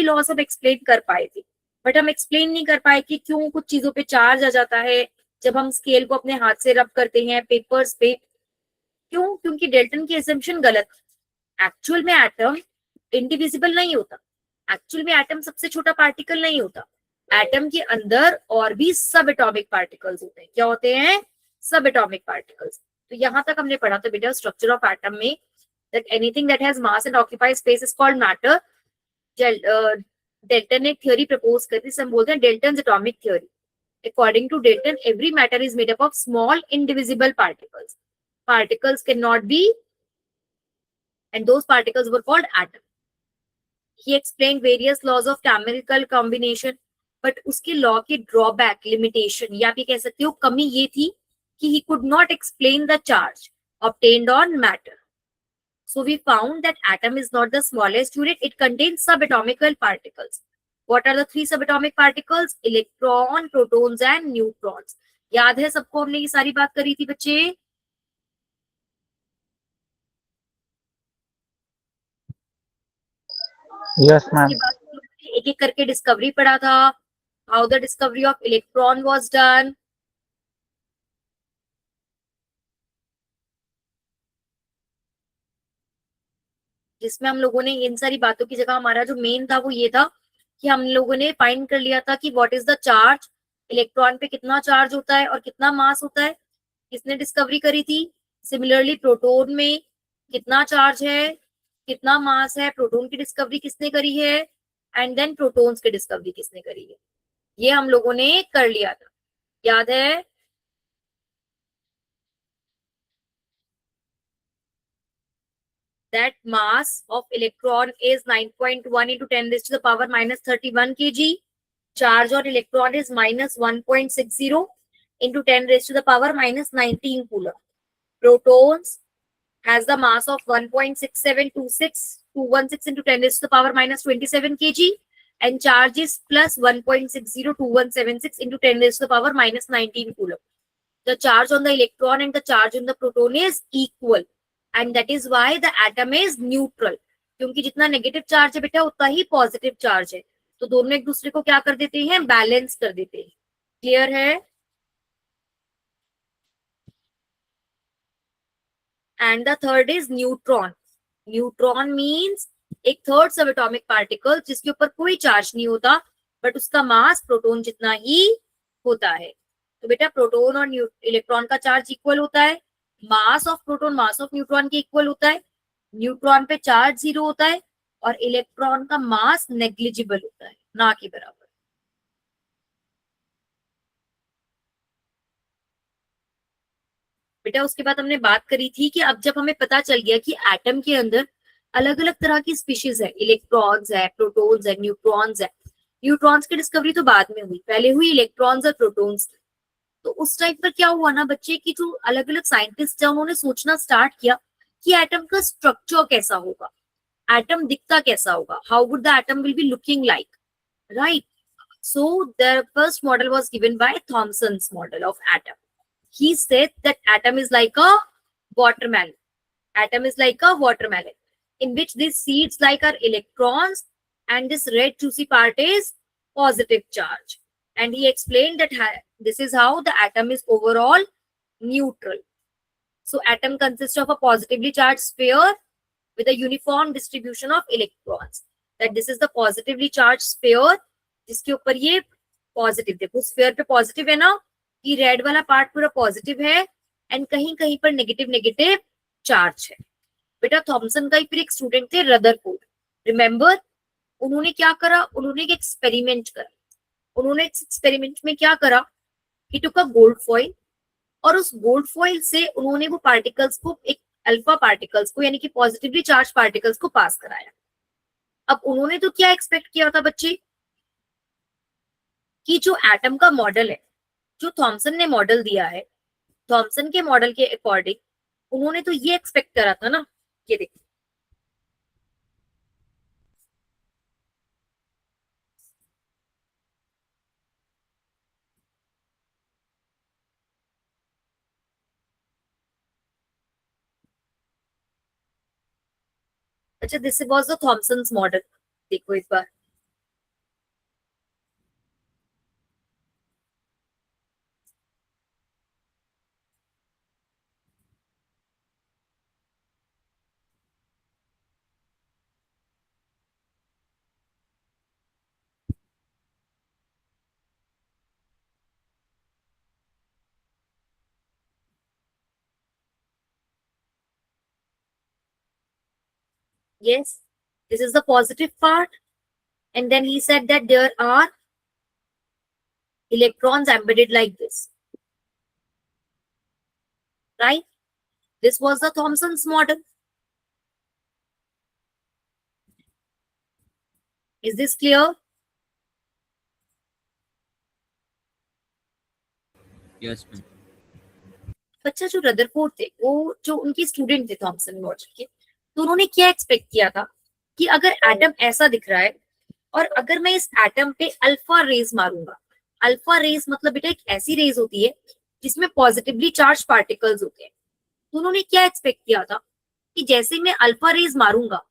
Loss हम explain कर पाए थे, बट हम एक्सप्लेन नहीं कर पाए कि क्यों कुछ चीजों पे चार्ज आ जाता है जब हम स्केल को अपने हाथ से रब करते हैं पेपर्स पे। क्यों? क्योंकि डेल्टन की एजम्पशन गलत। एक्चुअल में एटम इंडिविजिबल नहीं होता, एक्चुअल में एटम सबसे छोटा पार्टिकल नहीं होता। एटम के अंदर और भी सब एटॉमिक पार्टिकल्स होते हैं। क्या होते हैं? सब एटॉमिक पार्टिकल्स। तो यहां तक हमने पढ़ा था बेटा स्ट्रक्चर ऑफ एटम में, that anything that has mass and occupies space is called matter. Dalton ने थ्योरी प्रपोज कर दी, हम बोलते हैं Dalton atomic theory. According to Dalton every matter is made up of small indivisible particles. Particles can not be, and those particles were called atom. He explained various laws of chemical combination, but उसके law की drawback limitation या भी कह सकते हो कमी ये थी कि he could not explain the charge obtained on matter. So we found that atom is not the smallest unit, it contains subatomic particles. What are the three subatomic particles? Electron, protons and neutrons. याद है सबको हमने ये सारी बात करी थी बच्चे? Yes, ma'am. एक एक करके डिस्कवरी पढ़ा था, how the discovery of electron was done. जिसमें हम लोगों ने इन सारी बातों की जगह हमारा जो मेन था वो ये था कि हम लोगों ने फाइंड कर लिया था कि what is the charge, electron पे कितना चार्ज होता है और कितना मास होता है। किसने डिस्कवरी करी थी? सिमिलरली प्रोटोन में कितना चार्ज है, कितना मास है, प्रोटोन की डिस्कवरी किसने करी है, एंड देन प्रोटॉन्स की डिस्कवरी किसने करी है। ये हम लोगों ने कर लिया था, याद है? That mass of electron is 9.1 into 10 raised to the power minus 31 kg. Charge on electron is minus 1.60 into 10 raised to the power minus 19 coulomb. Protons has the mass of 1.6726 into 10 raised to the power minus 27 kg, and charge is plus 1.602176 into 10 raised to the power minus 19 coulomb. The charge on the electron and the charge on the proton is equal, and that is why the atom is neutral. क्योंकि जितना negative charge है बेटा उतना ही positive charge है, तो दोनों एक दूसरे को क्या कर देते हैं? बैलेंस कर देते हैं। क्लियर है? And the third is neutron. Neutron means एक थर्ड सब एटॉमिक पार्टिकल जिसके ऊपर कोई चार्ज नहीं होता, बट उसका मास प्रोटॉन जितना ही होता है। तो बेटा प्रोटॉन और इलेक्ट्रॉन का चार्ज इक्वल होता है, mass of proton mass of neutron के इक्वल होता है, न्यूट्रॉन पे चार्ज 0 होता है, और इलेक्ट्रॉन का मास नेग्लिजिबल होता है, ना के बराबर। बेटा उसके बाद हमने बात करी थी कि अब जब हमें पता चल गया कि एटम के अंदर अलग अलग तरह की स्पीशीज है, इलेक्ट्रॉन्स है, प्रोटॉन्स है, न्यूट्रॉन्स है। न्यूट्रॉन्स की डिस्कवरी तो बाद में हुई, पहले हुई इलेक्ट्रॉन्स और प्रोटॉन्स। तो उस टाइम पर क्या हुआ ना बच्चे की जो अलग अलग साइंटिस्ट है उन्होंने सोचना स्टार्ट किया कि एटम का स्ट्रक्चर कैसा होगा, एटम दिखता कैसा होगा, how would the atom will be looking like, right? So the first model was given by Thomson's model of atom. He said that atom is like a watermelon. Atom is like a watermelon in which these seeds like are electrons, and this red juicy part is positive charge. And he explained that this is how the atom is overall neutral. So atom consists of a positively charged sphere with a uniform distribution of electrons. That this is the positively charged sphere जिसके ऊपर ये positive, देखो sphere पे positive है ना, कि red वाला part पूरा पॉजिटिव है, एंड कहीं कहीं पर नेगेटिव नेगेटिव चार्ज है। बेटा थॉमसन का ही फिर एक स्टूडेंट थे रदरफोर्ड, रिमेंबर? उन्होंने क्या करा? उन्होंने एक एक्सपेरिमेंट करा। उन्होंने एक्सपेरिमेंट में क्या करा कि टुक अ गोल्ड फॉइल, और उस गोल्ड फॉइल से उन्होंने वो पार्टिकल्स को, एक अल्फा पार्टिकल्स को यानी कि पॉजिटिवली चार्ज पार्टिकल्स को पास कराया। अब उन्होंने तो क्या एक्सपेक्ट किया था बच्चे कि जो एटम का मॉडल है, जो थॉमसन ने मॉडल दिया है, थॉमसन के मॉडल के अकॉर्डिंग उन्होंने तो ये एक्सपेक्ट करा था ना, ये देखो अच्छा, this was the Thomson's model. देखो एक बार, Yes, this is the positive part. And then he said that there are electrons embedded like this, right? This was the Thomson's model. Is this clear? Yes, ma'am. बच्चा जो Rutherford थे, वो जो उनके student थे Thompson model के, तो उन्होंने क्या एक्सपेक्ट किया था कि अगर एटम ऐसा दिख रहा है और अगर मैं इस एटम पे अल्फा रेज मारूंगा, अल्फा रेज मतलब बेटा एक ऐसी रेज होती है जिसमें पॉजिटिवली चार्ज पार्टिकल्स होते हैं, तो उन्होंने क्या एक्सपेक्ट किया था कि जैसे मैं अल्फा रेज मारूंगा,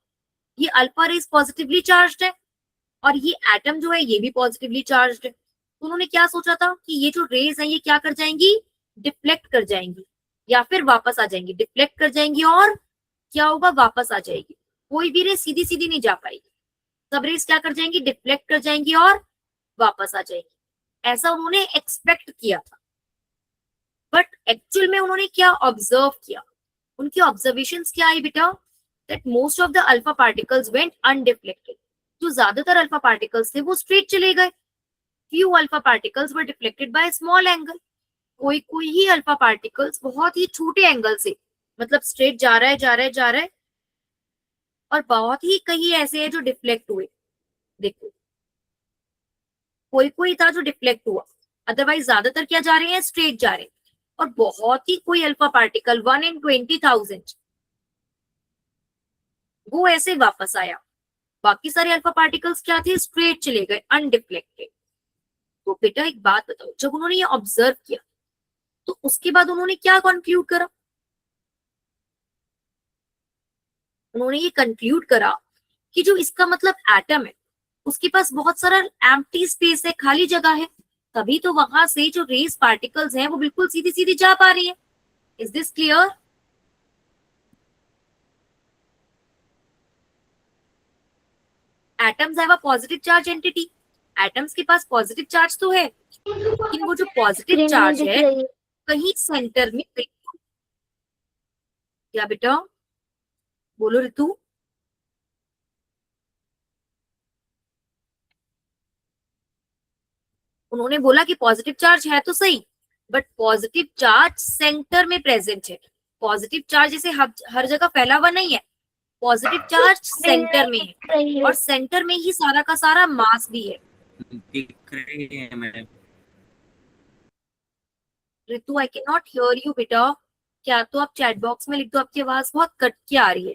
ये अल्फा रेज पॉजिटिवली चार्ज है और ये एटम जो है ये भी पॉजिटिवली चार्ज है, तो उन्होंने क्या सोचा था कि ये जो रेज है ये क्या कर जाएंगी, डिफ्लेक्ट कर जाएंगी या फिर वापस आ जाएंगी, डिफ्लेक्ट कर जाएंगी और क्या होगा, वापस आ जाएगी। कोई भी रेस सीधी सीधी नहीं जा पाएगी, सब रेस क्या कर जाएंगी, डिफ्लेक्ट कर जाएंगी और वापस आ जाएगी, ऐसा उन्होंने एक्सपेक्ट किया था। बट एक्चुअल में उन्होंने क्या ऑब्जर्व किया, उनकी ऑब्जर्वेशंस क्या आई बेटा, that most of the alpha particles went undeflected, जो ज्यादातर अल्फा पार्टिकल्स थे वो स्ट्रेट चले गए, few alpha particles were deflected by small angle, कोई कोई ही अल्फा पार्टिकल्स बहुत ही छोटे एंगल से, मतलब स्ट्रेट जा रहा है जा रहा है जा रहा है, और बहुत ही कई ऐसे हैं जो डिफ्लेक्ट हुए, देखो कोई कोई था जो डिफ्लेक्ट हुआ, अदरवाइज ज्यादातर क्या जा रहे हैं, स्ट्रेट जा रहे हैं, और बहुत ही कोई अल्फा पार्टिकल 1 in 20,000 वो ऐसे वापस आया, बाकी सारे अल्फा पार्टिकल्स क्या थे, स्ट्रेट चले गए अनडिफ्लेक्टेड। तो बेटा एक बात बताओ, जब उन्होंने ये ऑब्जर्व किया तो उसके बाद उन्होंने क्या कंक्लूड करा, उन्होंने ये कंक्लूड करा कि जो इसका मतलब एटम है उसके पास बहुत सारा एम्प्टी स्पेस है, खाली जगह है, तभी तो वहां से जो रेस पार्टिकल्स हैं वो बिल्कुल सीधी सीधी जा पा रही है। Is this clear? Atoms have a positive charge entity, atoms के पास पॉजिटिव चार्ज तो है, लेकिन वो जो पॉजिटिव चार्ज है कहीं सेंटर में, क्या बेटा बोलो ऋतु, उन्होंने बोला कि पॉजिटिव चार्ज है तो सही, बट पॉजिटिव चार्ज सेंटर में प्रेजेंट है, पॉजिटिव चार्ज जैसे हर जगह फैला हुआ नहीं है, पॉजिटिव चार्ज सेंटर में है और सेंटर में ही सारा का सारा मास भी है। दिख रही है ma'am. Ritu I can not here you बेटा, क्या तो आप चैट बॉक्स में लिख दो, आपकी आवाज बहुत कट के आ रही है।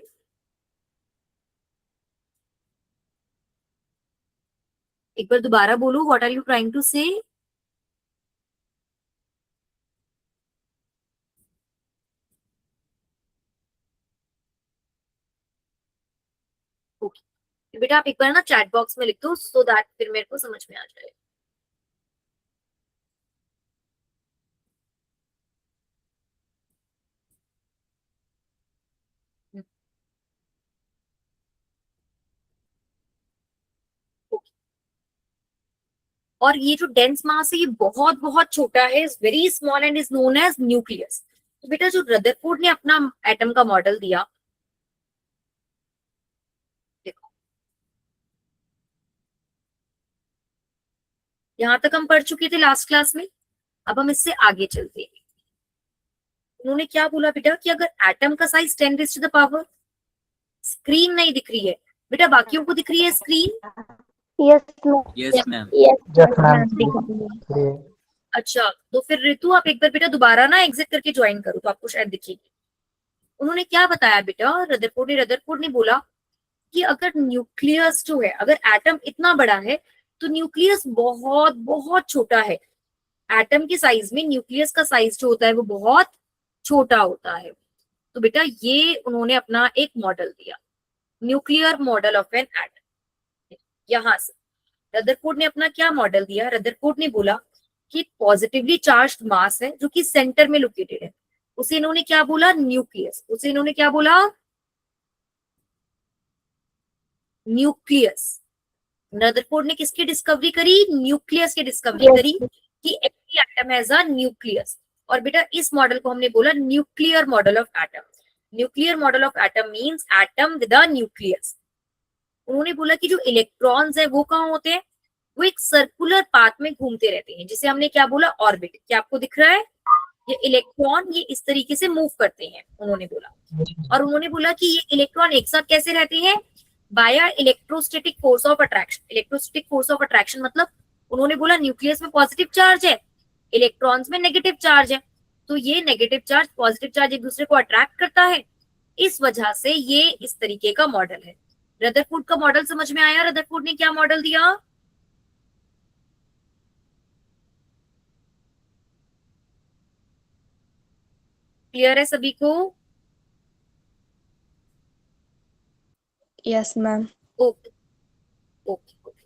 एक बार दोबारा बोलो, what are you trying to say? Okay बेटा आप एक बार ना चैट बॉक्स में लिख दो सो दैट फिर मेरे को समझ में आ जाए। और ये जो डेंस मास है ये बहुत बहुत छोटा है, is very small and is known as nucleus. तो बेटा जो रदरफोर्ड ने अपना एटम का मॉडल दिया, देखो यहां तक हम पढ़ चुके थे लास्ट क्लास में, अब हम इससे आगे चलते हैं। उन्होंने क्या बोला बेटा कि अगर एटम का size 10 raise to the power, screen नहीं दिख रही है बेटा, बाकियों को दिख रही है स्क्रीन? Yes ma'am. अच्छा तो फिर ऋतु आप एक बार बेटा दोबारा ना एग्जिट करके ज्वाइन करो तो आपको शायद दिखेगी। उन्होंने क्या बताया बेटा, रदरफोर्ड ने बोला कि अगर न्यूक्लियस जो है, अगर एटम इतना बड़ा है तो न्यूक्लियस बहुत बहुत छोटा है, एटम के साइज में न्यूक्लियस का साइज जो होता है वो बहुत छोटा होता है। तो बेटा ये उन्होंने अपना एक मॉडल दिया, nuclear model of an atom. यहां से रदरफोर्ड ने अपना क्या मॉडल दिया, रदरफोर्ड ने बोला कि पॉजिटिवली चार्ज्ड मास है जो कि सेंटर में लोकेटेड है, उसे इन्होंने क्या बोला, न्यूक्लियस, उसे इन्होंने क्या बोला, न्यूक्लियस। रदरफोर्ड ने किसकी डिस्कवरी करी, न्यूक्लियस की डिस्कवरी करी कि every atom has a nucleus, और बेटा इस मॉडल को हमने बोला nuclear model of atom. Nuclear model of atom means atom with a nucleus. उन्होंने बोला कि जो इलेक्ट्रॉन्स है वो कहाँ होते हैं, वो एक सर्कुलर पाथ में घूमते रहते हैं, जिसे हमने क्या बोला, ऑर्बिट। क्या आपको दिख रहा है, ये इलेक्ट्रॉन ये इस तरीके से मूव करते हैं, उन्होंने बोला। और उन्होंने बोला कि ये इलेक्ट्रॉन एक साथ कैसे रहते हैं, by electrostatic force of attraction. Electrostatic force of attraction मतलब उन्होंने बोला न्यूक्लियस में पॉजिटिव चार्ज है, इलेक्ट्रॉन्स में नेगेटिव चार्ज है, तो ये नेगेटिव चार्ज पॉजिटिव चार्ज एक दूसरे को अट्रैक्ट करता है, इस वजह से ये इस तरीके का मॉडल है। रदरफोर्ड का मॉडल समझ में आया, रदरफोर्ड ने क्या मॉडल दिया, क्लियर है सभी को? Yes ma'am. Okay okay okay.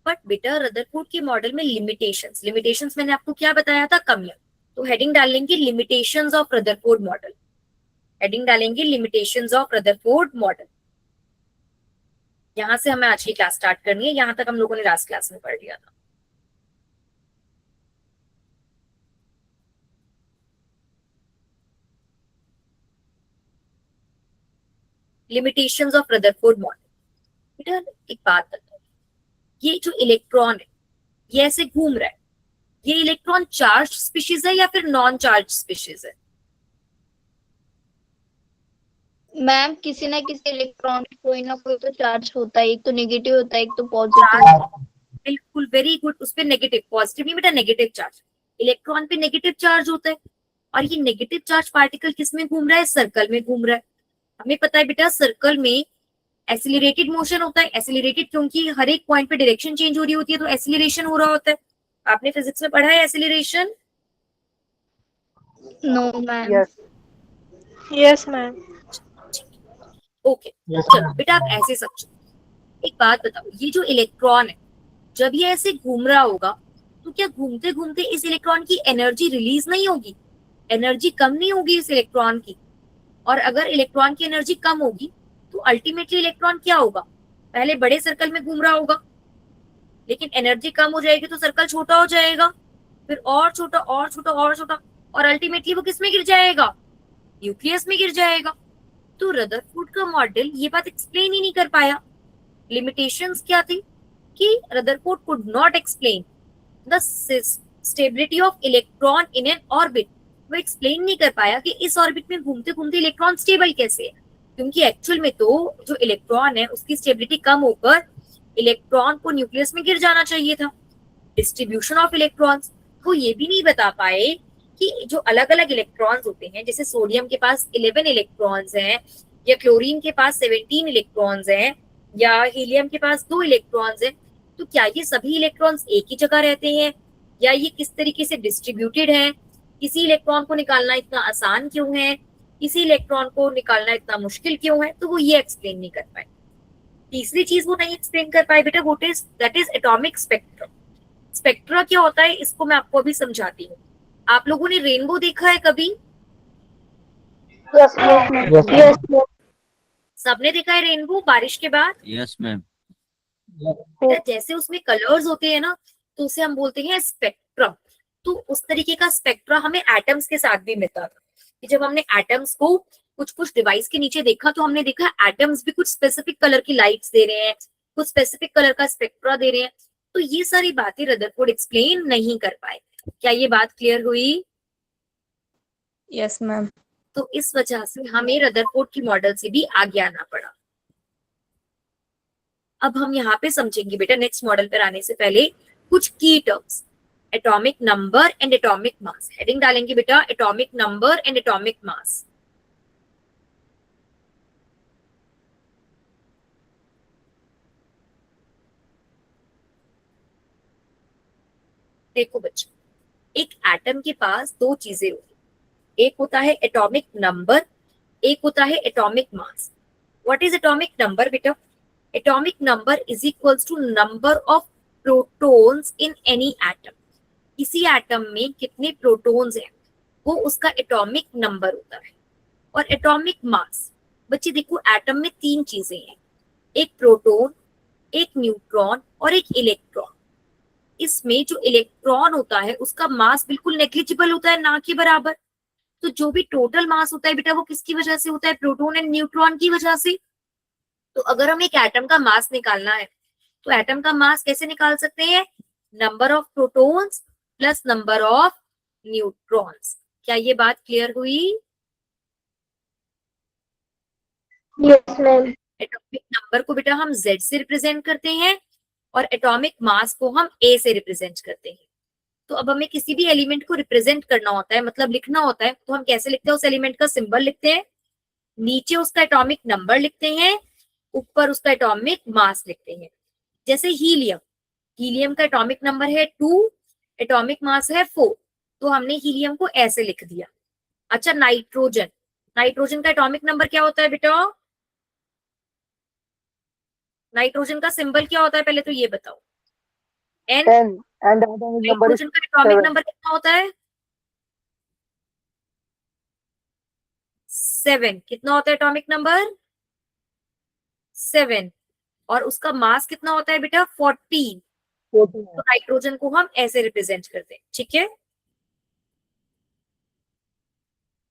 But बेटा रदरफोर्ड के मॉडल में लिमिटेशंस, लिमिटेशंस मैंने आपको क्या बताया था, कमियां। तो हेडिंग डाल लेंगे limitations of Rutherford model, heading डालेंगे लिमिटेशंस ऑफ रदरफोर्ड मॉडल। यहां से हमें आज की क्लास स्टार्ट करनी है, यहां तक हम लोगों ने लास्ट क्लास में पढ़ लिया था। Limitations of Rutherford model. बेटा एक बात बताओ, ये जो इलेक्ट्रॉन है ये ऐसे घूम रहा है, ये इलेक्ट्रॉन चार्ज स्पीशीज है या फिर नॉन चार्ज स्पीशीज है? मैम किसी ना किसी इलेक्ट्रॉन कोई ना कोई तो चार्ज होता है, एक तो नेगेटिव होता है एक तो पॉजिटिव। बिल्कुल, वेरी गुड। उस पर नेगेटिव, पॉजिटिव नहीं बेटा, नेगेटिव चार्ज। इलेक्ट्रॉन पे नेगेटिव चार्ज होता है, और ये नेगेटिव चार्ज पार्टिकल किस में घूम रहा है, सर्कल में घूम रहा है। हमें पता है बेटा सर्कल में एसिलरेटेड मोशन होता है, एसिलरेटेड क्योंकि हर एक पॉइंट पे डायरेक्शन चेंज हो रही होती है, तो एसिलरेशन हो रहा होता है। आपने फिजिक्स में पढ़ा है acceleration? No ma'am. Yes ma'am. Okay, चलो बेटा आप ऐसे समझो। एक बात बताओ, ये जो इलेक्ट्रॉन है जब ये ऐसे घूम रहा होगा, तो क्या घूमते घूमते इस इलेक्ट्रॉन की एनर्जी रिलीज नहीं होगी, एनर्जी कम नहीं होगी इस इलेक्ट्रॉन की? और अगर इलेक्ट्रॉन की एनर्जी कम होगी तो अल्टीमेटली इलेक्ट्रॉन क्या होगा, पहले बड़े सर्कल में घूम रहा होगा, लेकिन एनर्जी कम हो जाएगी तो सर्कल छोटा हो जाएगा, फिर और छोटा और छोटा और छोटा, और अल्टीमेटली वो किस में गिर जाएगा, न्यूक्लियस में गिर जाएगा। तो रदरफोर्ड का मॉडल ये बात एक्सप्लेन ही नहीं कर पाया। लिमिटेशंस क्या थी कि Rutherford could not explain the stability of electron in an orbit. वो एक्सप्लेन नहीं कर पाया कि इस ऑर्बिट में घूमते घूमते इलेक्ट्रॉन स्टेबल कैसे है, क्योंकि एक्चुअल में तो जो इलेक्ट्रॉन है उसकी स्टेबिलिटी कम होकर इलेक्ट्रॉन को न्यूक्लियस में गिर जाना चाहिए था। डिस्ट्रीब्यूशन ऑफ इलेक्ट्रॉन्स, वो ये भी नहीं बता पाए कि जो अलग अलग इलेक्ट्रॉन्स होते हैं, जैसे सोडियम के पास 11 इलेक्ट्रॉन्स हैं, या क्लोरीन के पास 17 इलेक्ट्रॉन्स हैं, या हीलियम के पास 2 इलेक्ट्रॉन्स हैं, तो क्या ये सभी इलेक्ट्रॉन्स एक ही जगह रहते हैं, या ये किस तरीके से डिस्ट्रीब्यूटेड है? किसी इलेक्ट्रॉन को निकालना इतना आसान क्यों है, किसी इलेक्ट्रॉन को निकालना इतना मुश्किल क्यों है? तो वो ये एक्सप्लेन नहीं कर पाए। तीसरी चीज वो नहीं एक्सप्लेन कर पाए बेटा, what is that is atomic spectrum. Spectra क्या होता है इसको मैं आपको अभी समझाती हूँ। आप लोगों ने रेनबो देखा है कभी? यस सबने देखा है रेनबो बारिश के बाद? Yes ma'am. बेटा जैसे उसमें कलर्स होते हैं ना, तो उसे हम बोलते हैं स्पेक्ट्रम। तो उस तरीके का स्पेक्ट्रा हमें एटम्स के साथ भी मिलता था, कि जब हमने एटम्स को कुछ कुछ डिवाइस के नीचे देखा तो हमने देखा एटम्स भी कुछ स्पेसिफिक कलर की लाइट्स दे रहे हैं, कुछ स्पेसिफिक कलर का स्पेक्ट्रा दे रहे हैं। तो ये सारी बातें रदरफोर्ड एक्सप्लेन नहीं कर पाए। क्या ये बात क्लियर हुई? Yes ma'am. तो इस वजह से हमें रदरफोर्ड की मॉडल से भी आगे आना पड़ा। अब हम यहाँ पे समझेंगे बेटा नेक्स्ट मॉडल पर आने से पहले कुछ की terms, atomic number and atomic mass. Heading डालेंगे बेटा atomic number and atomic mass. देखो बच्चों, एक एटम के पास दो चीजें होती, एक होता है एटॉमिक नंबर, एक होता है atomic mass. What is atomic number बेटा? Atomic number is equals to number of protons in any atom. किसी एटम में कितने प्रोटॉन्स हैं वो उसका एटॉमिक नंबर होता है। और एटॉमिक मास, बच्चे देखो एटम में तीन चीजें हैं, एक प्रोटॉन, एक न्यूट्रॉन और एक इलेक्ट्रॉन। इसमें जो इलेक्ट्रॉन होता है उसका मास बिल्कुल नेग्लिजिबल होता है, ना कि बराबर। तो जो भी टोटल मास होता है बेटा वो किसकी वजह से होता है? प्रोटॉन एंड न्यूट्रॉन की वजह से। तो अगर हम एक एटम का मास निकालना है तो एटम का मास कैसे निकाल सकते हैं? Number of protons plus number of neutrons. क्या ये बात क्लियर हुई? Yes, ma'am. एटॉमिक नंबर को बेटा हम Z से रिप्रेजेंट करते हैं और एटॉमिक मास को हम A से रिप्रेजेंट करते हैं। तो अब हमें किसी भी एलिमेंट को रिप्रेजेंट करना होता है, मतलब लिखना होता है, तो हम कैसे लिखते हैं? उस एलिमेंट का सिंबल लिखते हैं, नीचे उसका एटॉमिक नंबर लिखते हैं, ऊपर उसका एटॉमिक मास लिखते हैं। जैसे हीलियम, हीलियम का एटॉमिक नंबर है 2, एटॉमिक मास है 4, तो हमने हीलियम को ऐसे लिख दिया। अच्छा, नाइट्रोजन, नाइट्रोजन का एटॉमिक नंबर क्या होता है बेटा? नाइट्रोजन का सिंबल क्या होता है पहले तो ये बताओ? N. 10 and the atomic number is nitrogen का एटॉमिक 7. नंबर कितना होता है? 7। कितना होता है एटॉमिक नंबर? 7। और उसका मास कितना होता है बेटा? 14। 14. तो नाइट्रोजन को हम ऐसे रिप्रेजेंट करते हैं, ठीक है।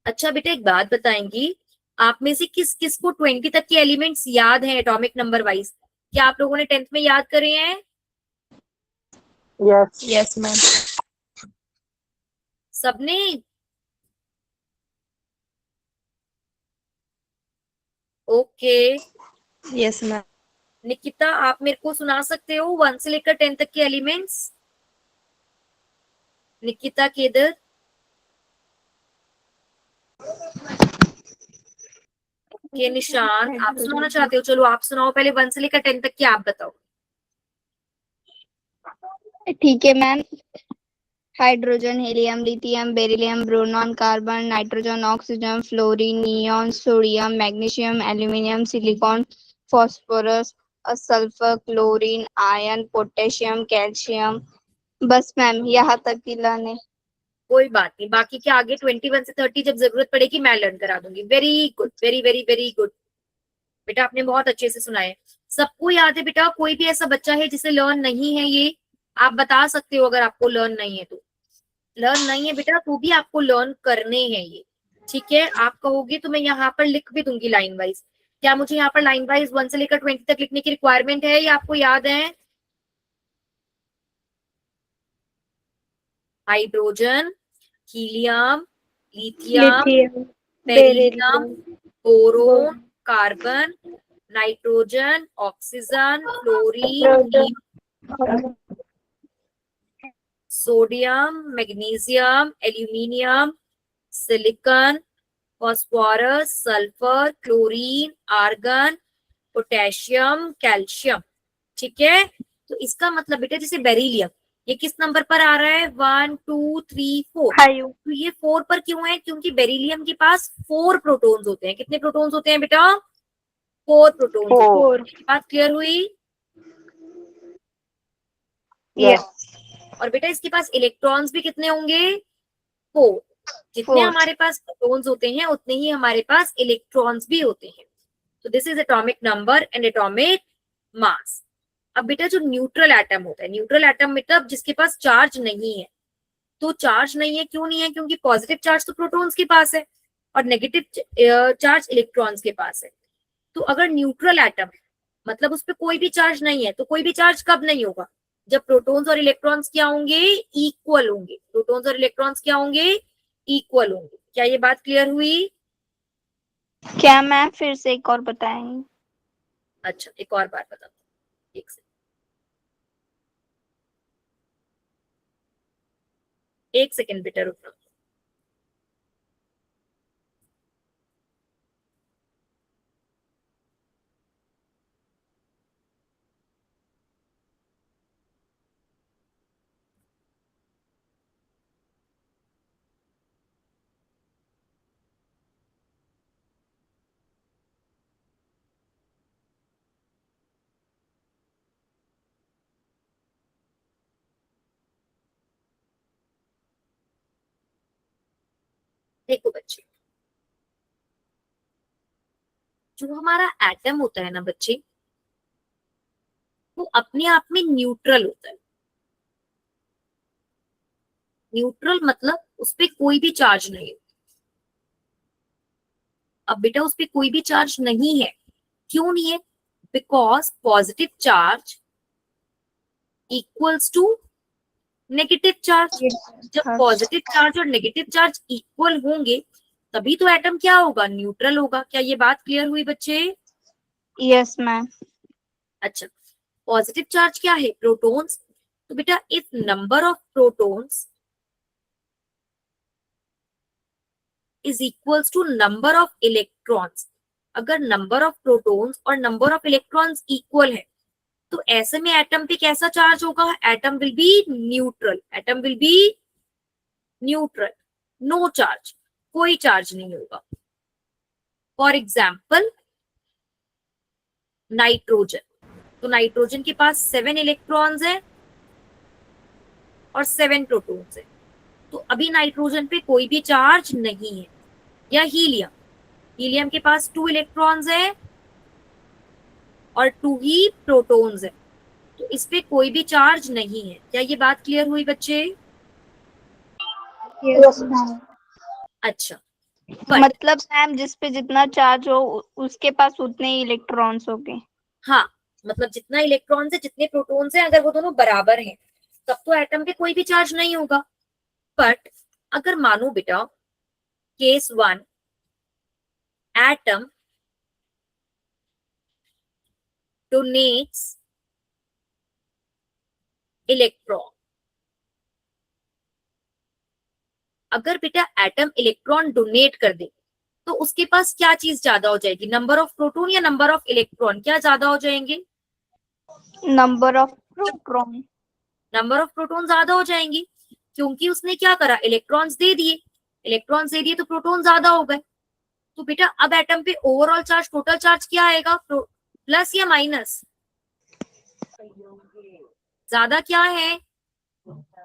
अच्छा बेटा एक बात बताएंगी, आप में से किस किस को 20 तक के एलिमेंट्स याद हैं एटॉमिक नंबर वाइज? क्या आप लोगों ने 10th में याद करे हैं? Yes. Yes, ma'am. सबने? ओके। Yes, ma'am. निकिता आप मेरे को सुना सकते हो 1 से लेकर 10 तक के एलिमेंट्स? निकिता केदर। के निशान आप सुनाना चाहते हो? चलो आप सुनाओ पहले, 1 से लेकर 10 तक के आप बताओ। ठीक है ma'am. Hydrogen, helium, lithium, beryllium, boron, carbon, nitrogen, oxygen, fluorine, neon, sodium, magnesium, aluminium, silicon, phosphorus, sulphur, chlorine, iron, potassium, calcium. बस मैम यहाँ तक ही लाने। कोई बात नहीं, बाकी के आगे 21 से 30 जब जरूरत पड़ेगी मैं लर्न करा दूंगी। Very good, very very very good बेटा, आपने बहुत अच्छे से सुना है। सबको याद है बेटा? कोई भी ऐसा बच्चा है जिसे लर्न नहीं है ये? आप बता सकते हो अगर आपको लर्न नहीं है तो। लर्न नहीं है बेटा तो भी आपको लर्न करने हैं ये, ठीक है। आप कहोगे तो मैं यहाँ पर लिख भी दूंगी लाइन वाइज। क्या मुझे यहाँ पर लाइन वाइज 1 से लेकर 20 तक लिखने की रिक्वायरमेंट है या आपको याद है? Hydrogen, helium, lithium, Lithium, beryllium, beryllium, boron, boron, carbon, nitrogen, oxygen, fluorine, sodium, magnesium, aluminium, silicon, phosphorus, sulphur, chlorine, argon, potassium, calcium, ठीक है। तो इसका मतलब बेटा जैसे बेरिलियम, ये किस नंबर पर आ रहा है? 1 2 3 4। 5, तो ये 4 पर क्यों है? क्योंकि बेरिलियम के पास 4 प्रोटॉन्स होते हैं। कितने प्रोटॉन्स होते हैं बेटा? 4 प्रोटॉन्स। 4. 4. बात क्लियर हुई? Yes. और बेटा इसके पास इलेक्ट्रॉन्स भी कितने होंगे? 4। जितने 4। हमारे पास प्रोटॉन्स होते हैं उतने ही हमारे पास इलेक्ट्रॉन्स भी होते हैं। तो this is atomic number and atomic mass. अब बेटा जो न्यूट्रल एटम होता है, न्यूट्रल एटम मतलब जिसके पास चार्ज नहीं है। तो चार्ज नहीं है, क्यों नहीं है? क्योंकि पॉजिटिव चार्ज तो प्रोटॉन्स के पास है और नेगेटिव चार्ज इलेक्ट्रॉन्स के पास है। तो अगर न्यूट्रल एटम है मतलब उस पर कोई भी चार्ज नहीं है, तो कोई भी चार्ज कब नहीं होगा? जब प्रोटॉन्स और इलेक्ट्रॉन्स क्या होंगे? इक्वल होंगे। प्रोटॉन्स और इलेक्ट्रॉन्स क्या होंगे? इक्वल होंगे। क्या ये बात क्लियर हुई? क्या मैम फिर से एक और बताएंगे? अच्छा एक और बार बता दो, एक सेकेंड बेटा रुकना। देखो बच्चे, जो हमारा एटम होता है ना बच्चे, वो अपने आप में न्यूट्रल होता है। न्यूट्रल मतलब उस पे कोई भी चार्ज नहीं है। अब बेटा उस पे कोई भी चार्ज नहीं है, क्यों नहीं है? Because positive charge equals to negative charge. जब पॉजिटिव चार्ज और नेगेटिव चार्ज इक्वल होंगे तभी तो एटम क्या होगा? न्यूट्रल होगा। क्या ये बात क्लियर हुई बच्चे? Yes ma'am. अच्छा, पॉजिटिव चार्ज क्या है? प्रोटॉन्स। तो बेटा if number of protons is equals to number of electrons, अगर नंबर ऑफ प्रोटॉन्स और नंबर ऑफ इलेक्ट्रॉन्स इक्वल है तो ऐसे में एटम पे कैसा चार्ज होगा? Atom will be neutral. Atom will be neutral, no charge, कोई चार्ज नहीं होगा। फॉर एग्जाम्पल नाइट्रोजन, तो नाइट्रोजन के पास 7 इलेक्ट्रॉन्स है और 7 प्रोटॉन्स है, तो अभी नाइट्रोजन पे कोई भी चार्ज नहीं है। या हीलियम, हीलियम के पास 2 इलेक्ट्रॉन्स है और 2 ही प्रोटॉन्स है, तो इस पे कोई भी चार्ज नहीं है। क्या ये बात क्लियर हुई बच्चे? Yes, ma'am. अच्छा, but मतलब मैम जिस पे जितना चार्ज हो उसके पास उतने ही इलेक्ट्रॉन्स होंगे। हाँ, मतलब जितना इलेक्ट्रॉन्स है जितने प्रोटॉन्स हैं, अगर वो दोनों बराबर हैं तब तो एटम पे कोई भी चार्ज नहीं होगा। बट अगर मानो बेटा केस 1, एटम डोनेट्स इलेक्ट्रॉन, अगर बेटा एटम इलेक्ट्रॉन डोनेट कर दे तो उसके पास क्या चीज ज्यादा हो जाएगी? नंबर ऑफ प्रोटॉन या नंबर ऑफ इलेक्ट्रॉन, क्या ज्यादा हो जाएंगे? Number of proton. Number of proton ज्यादा हो जाएंगी, क्योंकि उसने क्या करा? इलेक्ट्रॉन्स दे दिए। इलेक्ट्रॉन्स दे दिए तो प्रोटॉन ज्यादा हो गए। तो बेटा अब एटम पे ओवरऑल चार्ज, टोटल चार्ज क्या आएगा? प्लस या माइनस? ज्यादा क्या है?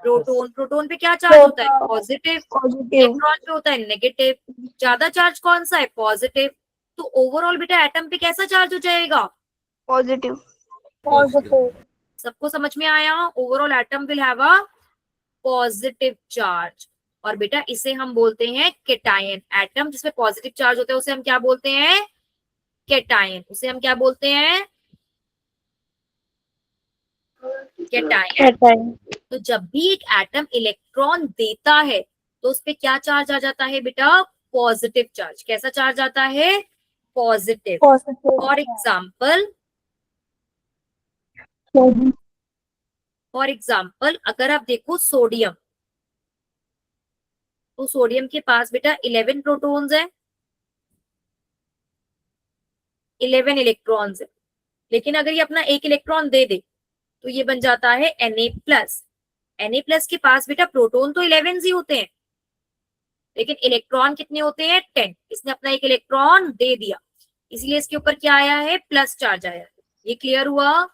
प्रोटॉन। प्रोटॉन पे क्या चार्ज होता है? पॉजिटिव। पॉजिटिव। इलेक्ट्रॉन पे होता है नेगेटिव। ज्यादा चार्ज कौन सा है? पॉजिटिव। तो ओवरऑल बेटा एटम पे कैसा चार्ज हो जाएगा? पॉजिटिव। Positive. सबको समझ में आया? Overall atom will have a positive charge, और बेटा इसे हम बोलते हैं केटायन। एटम जिसमें पॉजिटिव चार्ज होता है उसे हम क्या बोलते हैं? केटायन। उसे हम क्या बोलते हैं? केटायन। Catain. तो जब भी एक एटम इलेक्ट्रॉन देता है तो उस पे क्या चार्ज आ जाता है बेटा? Positive charge. कैसा चार्ज आता है? पॉजिटिव। Positive. फॉर एग्जाम्पल, अगर आप देखो सोडियम, तो सोडियम के पास बेटा 11 प्रोटॉन्स है, 11 इलेक्ट्रॉन्स है, लेकिन अगर ये अपना एक इलेक्ट्रॉन दे दे तो ये बन जाता है Na+। Na+ के पास बेटा प्रोटॉन तो 11 ही होते हैं, लेकिन इलेक्ट्रॉन कितने होते हैं? 10। इसने अपना एक इलेक्ट्रॉन दे दिया, इसलिए इसके ऊपर क्या आया है? प्लस चार्ज आया है। ये क्लियर हुआ?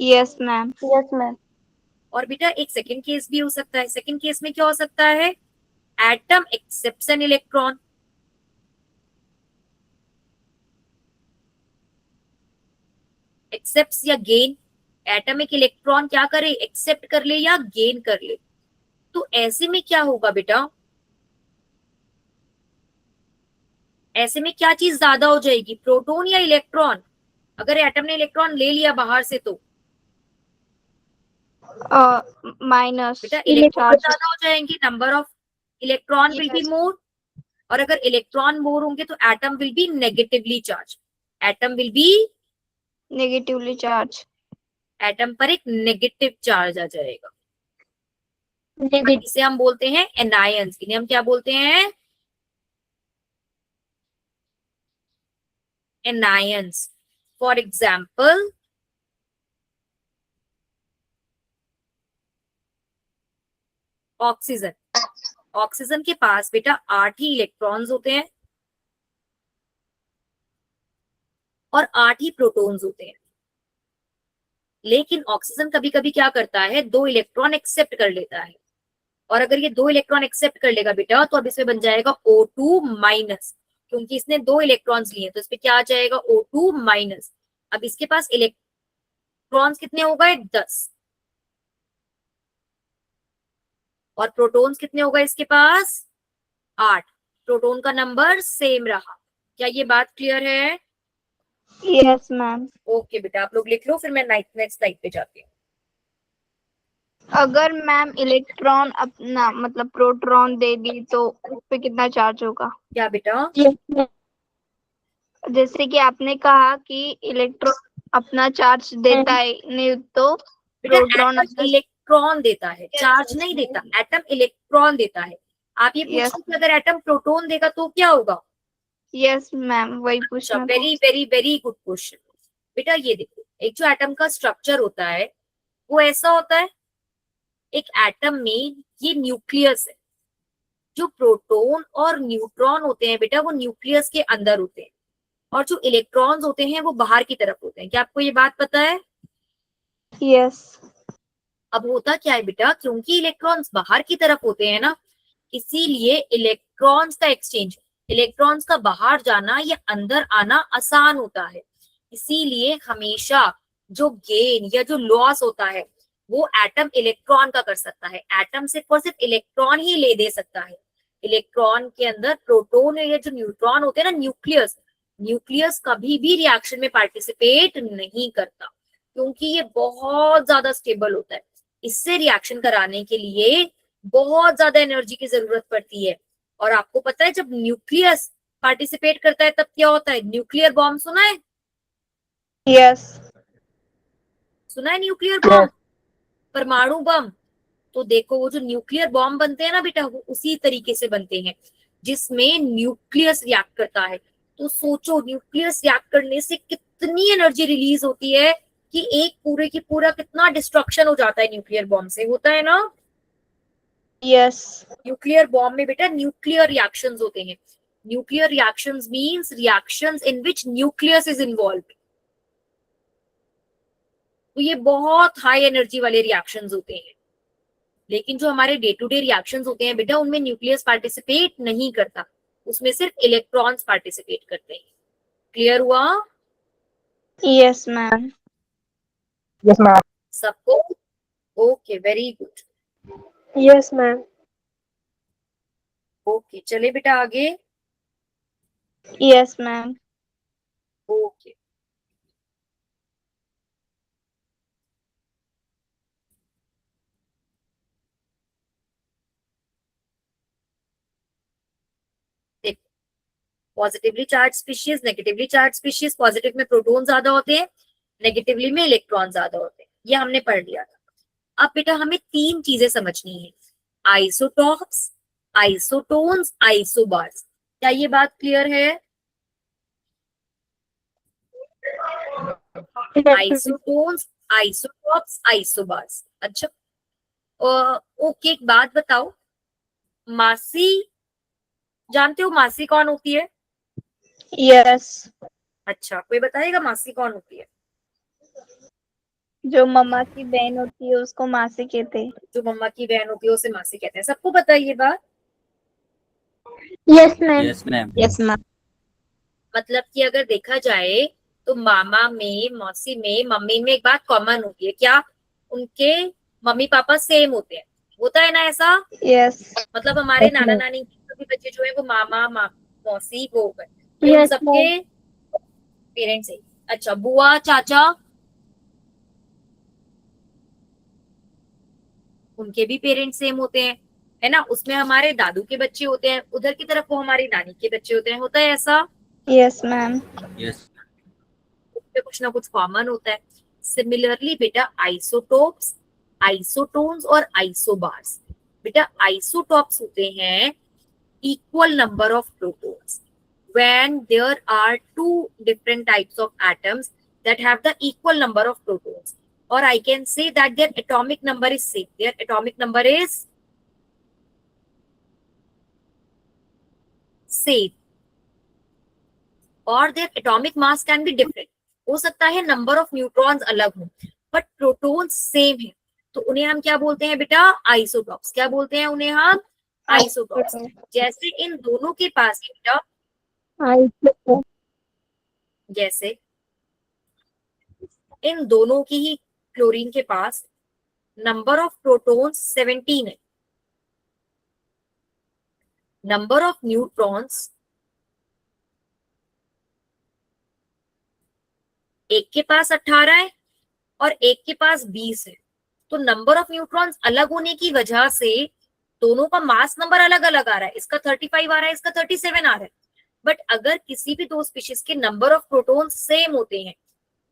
Yes ma'am. Yes, ma'am. और बेटा एक सेकंड केस भी हो सकता है। सेकंड केस में क्या हो सकता है? Atom accepts an electron. Accepts या गेन, एटम एक इलेक्ट्रॉन क्या करे? एक्सेप्ट कर ले या गेन कर ले। तो ऐसे में क्या होगा बेटा? ऐसे में क्या चीज ज्यादा हो जाएगी? प्रोटॉन या इलेक्ट्रॉन? अगर एटम ने इलेक्ट्रॉन ले लिया बाहर से तो माइनस बेटा इलेक्ट्रॉन चार्ज। ज्यादा हो जाएंगे, number of electron will be more. और अगर इलेक्ट्रॉन मोर होंगे तो atom will B negatively charge. Atom will B, negatively charge. Atom पर एक नेगेटिव चार्ज आ जाएगा। Negative. इसे हम बोलते हैं एनायंस। इन्हें हम क्या बोलते हैं? Anions. For example oxygen. Oxygen के पास बेटा 8 ही इलेक्ट्रॉन्स होते हैं और 8 ही प्रोटॉन्स होते हैं, लेकिन ऑक्सीजन कभी कभी क्या करता है? 2 इलेक्ट्रॉन एक्सेप्ट कर लेता है, और अगर ये 2 इलेक्ट्रॉन एक्सेप्ट कर लेगा बेटा तो अब इसमें बन जाएगा O2-, क्योंकि इसने 2 इलेक्ट्रॉन्स लिए तो इसमें क्या आ जाएगा? O2-। अब इसके पास इलेक्ट्रॉन्स कितने हो गए? 10। और प्रोटॉन्स कितने होगा इसके पास? 8। प्रोटॉन का नंबर सेम रहा। क्या ये बात क्लियर है? Yes ma'am. ओके बेटा, आप लोग लिख लो, फिर मैं नेक्स्ट स्लाइड पे जाती हूँ। अगर मैम इलेक्ट्रॉन अपना मतलब प्रोटॉन दे दी तो उस पे कितना चार्ज होगा? क्या बेटा? Yes, ma'am. जैसे कि आपने कहा कि इलेक्ट्रॉन अपना चार्ज देता है, नहीं तो बेटा प्रोटॉन एटम अपना। इलेक्ट्रॉन देता है, चार्ज नहीं देता। एटम इलेक्ट्रॉन देता है। आप ये Yes. पूछो कि अगर एटम प्रोटॉन देगा तो क्या होगा? यस मैम, वही अच्छा, पूछना था। Very very very good question. बेटा ये देखो, एक जो एटम का स्ट्रक्चर होता है वो ऐसा होता है। एक एटम में ये न्यूक्लियस है। जो प्रोटॉन और न्यूट्रॉन होते हैं बेटा, वो न्यूक्लियस के अंदर होते हैं, और जो इलेक्ट्रॉन्स होते हैं वो बाहर की तरफ होते हैं। क्या आपको ये बात पता है? यस। अब होता क्या है बेटा, क्योंकि इलेक्ट्रॉन्स बाहर की तरफ होते हैं ना, इसीलिए इलेक्ट्रॉन्स का एक्सचेंज, इलेक्ट्रॉन्स का बाहर जाना या अंदर आना आसान होता है। इसीलिए हमेशा जो गेन या जो लॉस होता है वो एटम इलेक्ट्रॉन का कर सकता है। एटम सिर्फ और सिर्फ इलेक्ट्रॉन ही ले दे सकता है। इलेक्ट्रॉन के अंदर प्रोटॉन या जो न्यूट्रॉन होते हैं ना, न्यूक्लियस, न्यूक्लियस कभी भी रिएक्शन में पार्टिसिपेट नहीं करता, क्योंकि ये बहुत ज्यादा स्टेबल होता है। इससे रिएक्शन कराने के लिए बहुत ज्यादा एनर्जी की जरूरत पड़ती है। और आपको पता है जब न्यूक्लियस पार्टिसिपेट करता है तब क्या होता है? न्यूक्लियर बॉम्ब सुना है? यस। सुना है न्यूक्लियर बॉम्ब, परमाणु बम? तो देखो वो जो न्यूक्लियर बॉम्ब बनते हैं ना बेटा, वो उसी तरीके से बनते हैं जिसमें न्यूक्लियस रिएक्ट करता है। तो सोचो न्यूक्लियस रिएक्ट करने से कितनी एनर्जी रिलीज होती है कि एक पूरे की पूरा कितना डिस्ट्रक्शन हो जाता है न्यूक्लियर बॉम्ब से, होता है ना? यस। न्यूक्लियर बॉम्ब में बेटा न्यूक्लियर रिएक्शंस होते हैं। Nuclear reactions means reactions in which nucleus is involved. तो ये बहुत हाई एनर्जी वाले रिएक्शंस होते हैं। लेकिन जो हमारे डे टू डे रिएक्शंस होते हैं बेटा, उनमें न्यूक्लियस पार्टिसिपेट नहीं करता, उसमें सिर्फ इलेक्ट्रॉन्स पार्टिसिपेट करते हैं। क्लियर हुआ यस मैम। Yes, ma'am. सबको? Okay, very good. Yes, ma'am. Okay, चले बेटा आगे। Yes ma'am. ओके, देखो, positively charge species, negatively charge species. Positive में प्रोटॉन ज्यादा होते हैं, नेगेटिवली में इलेक्ट्रॉन ज्यादा होते हैं। ये हमने पढ़ लिया था। अब बेटा हमें 3 चीजें समझनी है, आइसोटॉप्स, आइसोटोन्स, आइसोबार्स। क्या ये बात क्लियर है? Isotones, isotopes, isobars. अच्छा, ओके, एक बात बताओ, मासी जानते हो मासी कौन होती है? यस। अच्छा, कोई बताएगा मासी कौन होती है? जो मम्मा की बहन होती है उसको मासी कहते हैं। जो मम्मा की बहन होती है उसे मासी कहते हैं। सबको पता है ये बात? Yes, ma'am. Yes ma'am. Yes ma'am. मतलब कि अगर देखा जाए तो मामा में, मौसी में, मम्मी में एक बात कॉमन होती है। क्या? उनके मम्मी पापा सेम होते हैं। होता है ना ऐसा? यस। मतलब हमारे Yes, नाना ma'am. नानी के सभी बच्चे जो है वो मामा मौसी वो हो गए, ये उन Yes, सबके ma'am. पेरेंट्स है। अच्छा, बुआ चाचा उनके भी पेरेंट्स सेम होते हैं, है ना? उसमें हमारे दादू के बच्चे होते हैं, उधर की तरफ वो हमारी नानी के बच्चे होते हैं। होता है ऐसा? Yes ma'am. यस उसमें कुछ ना कुछ कॉमन होता है। सिमिलरली बेटा आइसोटोप्स, आइसोटोन्स और आइसोबार्स। बेटा आइसोटोप्स होते हैं equal number of protons when there are two different types of atoms that have the equal number of protons, or I can say that their atomic number is same. Their atomic number is same, or their atomic mass can be different. हो सकता है number of neutrons अलग हो, but protons same है, तो उन्हें हम क्या बोलते हैं बेटा? आइसोटॉप्स। क्या बोलते हैं उन्हें हम? आइसोटॉप्स। जैसे इन दोनों के पास है बेटा, I जैसे इन दोनों की ही क्लोरीन के पास नंबर ऑफ प्रोटॉन्स 17 है, नंबर ऑफ न्यूट्रॉन्स एक के पास 18 है और एक के पास 20 है, तो नंबर ऑफ न्यूट्रॉन्स अलग होने की वजह से दोनों का मास नंबर अलग अलग आ रहा है, इसका 35 आ रहा है, इसका 37 आ रहा है। बट अगर किसी भी दो स्पीशीज के नंबर ऑफ प्रोटॉन्स सेम होते हैं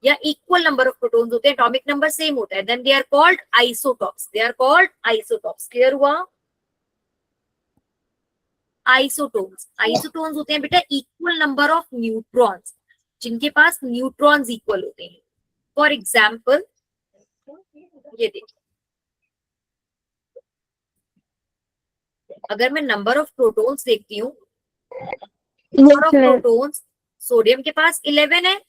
या इक्वल नंबर ऑफ प्रोटॉन्स होते हैं, एटॉमिक नंबर सेम होता है, then they are called isotopes. They are called isotopes. Clear हुआ? आइसोटोन्स, आइसोटोन्स होते हैं बेटा इक्वल नंबर ऑफ न्यूट्रॉन्स, जिनके पास न्यूट्रॉन्स इक्वल होते हैं। फॉर एग्जाम्पल ये देखिए, अगर मैं नंबर ऑफ प्रोटॉन्स देखती हूँ, number of Yes, ma'am. Protons sodium के पास 11 है,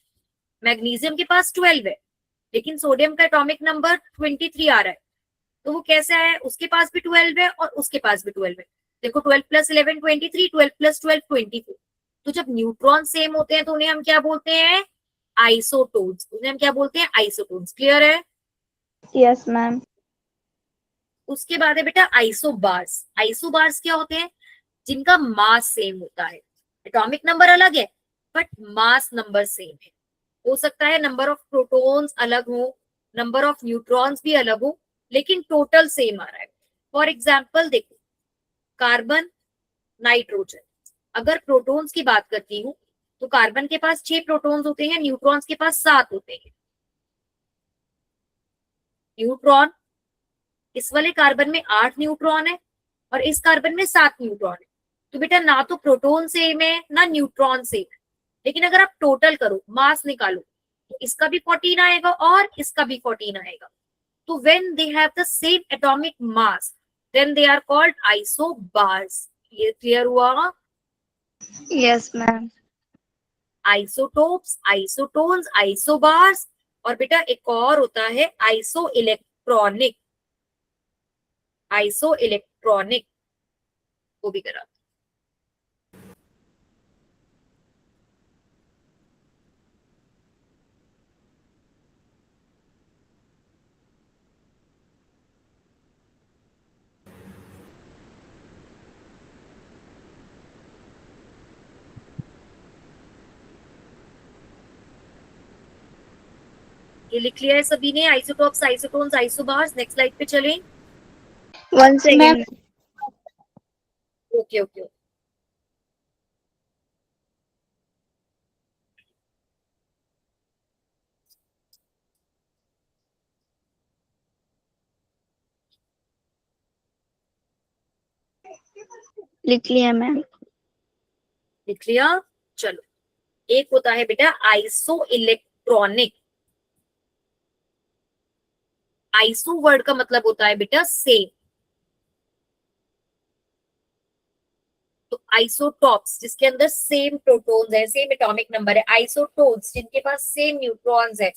मैग्नीशियम के पास 12 है, लेकिन सोडियम का एटॉमिक नंबर 23 आ रहा है। तो वो कैसे आया? उसके पास भी 12 है और उसके पास भी 12 है। देखो 12 + 11 23, 12 + 12 24। तो जब न्यूट्रॉन सेम होते हैं तो उन्हें हम क्या बोलते हैं? आइसोटोन्स। उन्हें हम क्या बोलते हैं? आइसोटोन्स। क्लियर है? Yes, ma'am. उसके बाद है बेटा आइसोबार्स। आइसोबार्स क्या होते हैं? जिनका मास सेम होता है, एटॉमिक नंबर अलग है बट मास नंबर सेम है। हो सकता है नंबर ऑफ प्रोटॉन्स अलग हो, नंबर ऑफ न्यूट्रॉन्स भी अलग हो, लेकिन टोटल सेम आ रहा है। फॉर एग्जाम्पल देखो, कार्बन, नाइट्रोजन। अगर प्रोटॉन्स की बात करती हूँ तो कार्बन के पास 6 प्रोटॉन्स होते हैं, न्यूट्रॉन्स के पास 7 होते हैं। न्यूट्रॉन, इस वाले कार्बन में 8 न्यूट्रॉन है और इस कार्बन में 7 न्यूट्रॉन है। तो बेटा ना तो प्रोटॉन सेम है ना न्यूट्रॉन सेम है, लेकिन अगर आप टोटल करो, मास निकालो, तो इसका भी 14 आएगा और इसका भी 14 आएगा। तो when they have the same atomic mass, then they are called isobars. ये क्लियर हुआ? Yes, ma'am. Isotopes, isotones, isobars, और बेटा एक और होता है आइसो इलेक्ट्रॉनिक। आइसो इलेक्ट्रॉनिक वो भी करा। ये लिख लिया है सभी ने? Isotopes, isotones, isobars. Next slide पे चलें। One second. Okay okay. लिख लिया मैम। लिख लिया? चलो, एक होता है बेटा आइसो इलेक्ट्रॉनिक। आइसो वर्ड का मतलब होता है बेटा सेम। तो आइसोटॉप्स जिसके अंदर सेम प्रोटॉन्स है, सेम एटॉमिक नंबर है। आइसोटोन्स जिनके पास सेम न्यूट्रॉन्स है।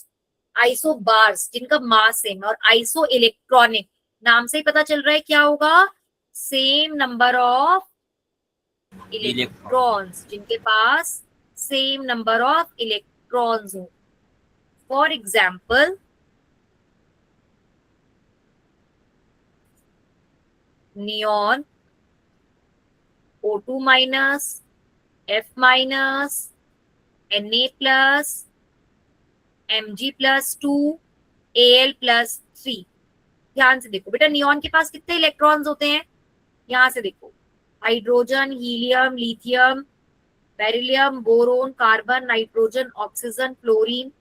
आइसोबार्स जिनका मास सेम है। और आइसो इलेक्ट्रॉनिक, नाम से ही पता चल रहा है क्या होगा? सेम नंबर ऑफ इलेक्ट्रॉन्स, जिनके पास सेम नंबर ऑफ इलेक्ट्रॉन्स हो। For example neon, O2 minus, F minus, Na+, Mg+2, Al+3। ध्यान से देखो बेटा, नियॉन के पास कितने इलेक्ट्रॉन्स होते हैं? यहां से देखो, hydrogen, helium, lithium, beryllium, boron, carbon, nitrogen, oxygen, fluorine.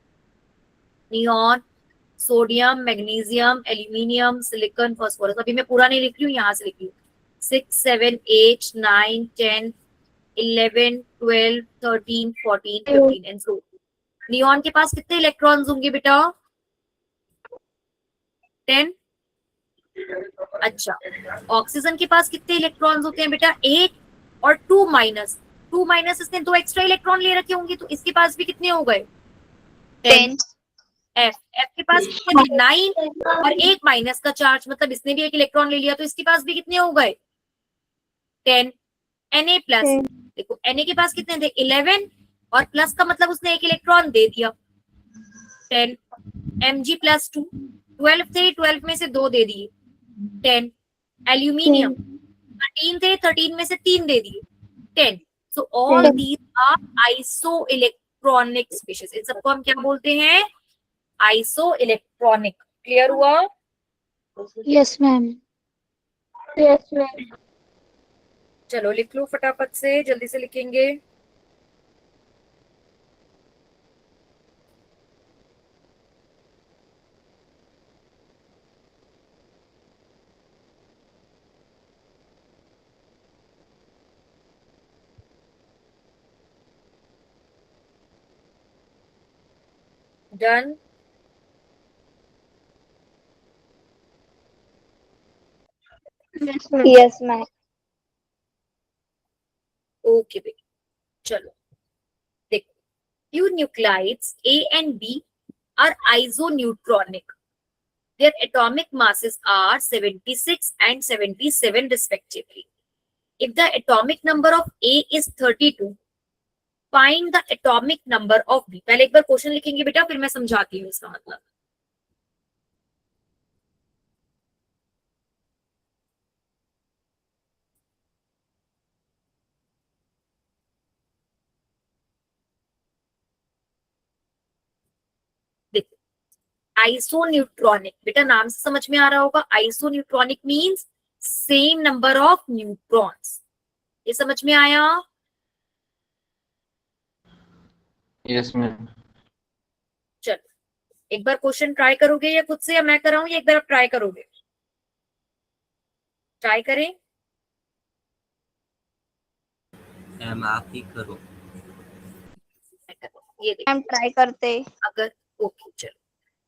Neon, sodium, magnesium, aluminium, silicon, phosphorus. अभी मैं पूरा नहीं लिख रही हूँ, यहाँ से लिख रही हूँ। 6, 7, 8, 9, 10, 11, 12, 13, 14, 15 एंड सो। नियॉन के पास कितने इलेक्ट्रॉन्स होंगे बेटा? 10। अच्छा, ऑक्सीजन के पास कितने इलेक्ट्रॉन्स होते हैं बेटा? 8 और 2 माइनस। 2 माइनस, इसने 2 एक्स्ट्रा इलेक्ट्रॉन ले रखे होंगे, तो इसके पास भी कितने हो गए? 10। एफ के पास कितने? 9 और 1 माइनस का चार्ज, मतलब इसने भी 1 इलेक्ट्रॉन ले लिया, तो इसके पास भी कितने हो गए? 10। Na+, देखो Na के पास कितने थे? 11, और प्लस का मतलब उसने 1 इलेक्ट्रॉन दे दिया, 10। Mg+2, 12 थे, 12 में से 2 दे दिए, 10। एल्यूमिनियम, 13 थे, 13 में से 3 दे दिए, 10. So all these are isoelectronic species. इन सबको हम क्या बोलते हैं? Isoelectronic. क्लियर हुआ? Yes, ma'am. Yes, ma'am. चलो लिख लो फटाफट से, जल्दी से लिखेंगे. Done. Yes, ma'am. Yes, ma'am. Okay भाई, चलो देखो. Few nuclides A and B are isoneutronic. Their atomic masses are 76 and 77 respectively. If the atomic number of A is 32, find the atomic number of B. पहले एक बार question लिखेंगे बेटा, फिर मैं समझाती हूँ इसका मतलब. देखो, आइसोन्यूट्रॉनिक, बेटा नाम से समझ में आ रहा होगा. Isoneutronic means same number of neutrons. ये समझ में आया? Yes, ma'am. चलो एक बार क्वेश्चन ट्राई करोगे या खुद से, या मैं कराऊं, या एक बार आप ट्राई करोगे? ट्राई करें. मैम आप ही करो. ये देखो, मैम ट्राई करते. अगर ओके चलो